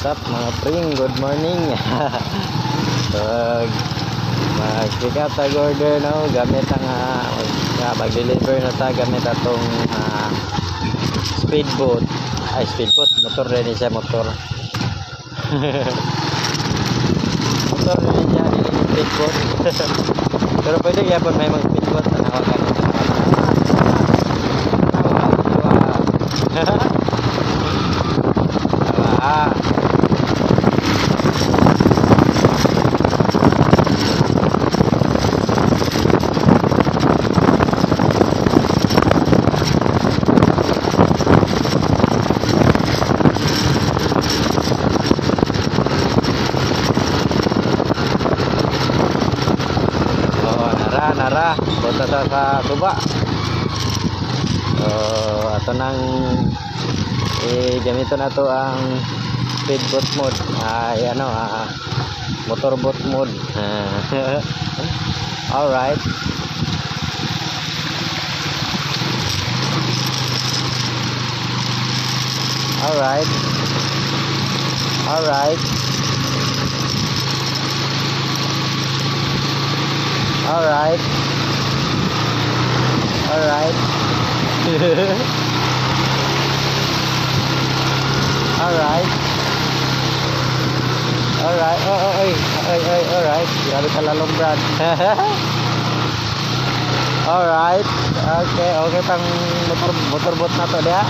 up mga pring? Good morning. So, mag-pick up tag order no, gamit ang mag-deliver na ta gamit atong speedboat. Ay, speedboat, motor rin siya, motor. Motor rin siya, speedboat. Pero pwede yapon may mag-speedboat na nawagan. Nara punta ta sa tuba. Ato nang gamito na to ang speedboat mode, ay motorboat mode. Alright, alright, alright, alright, alright. Alright, alright. Alright, grabe ka lalong Brad. Alright, okay pang motorboat na to dia.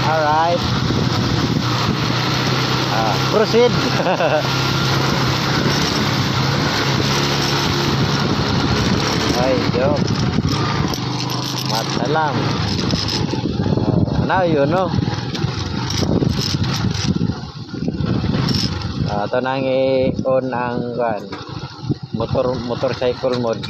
Alright, proceed. Ay, joke. Mat na lang. Now you know. Ito nang i-on ang motorcycle mode.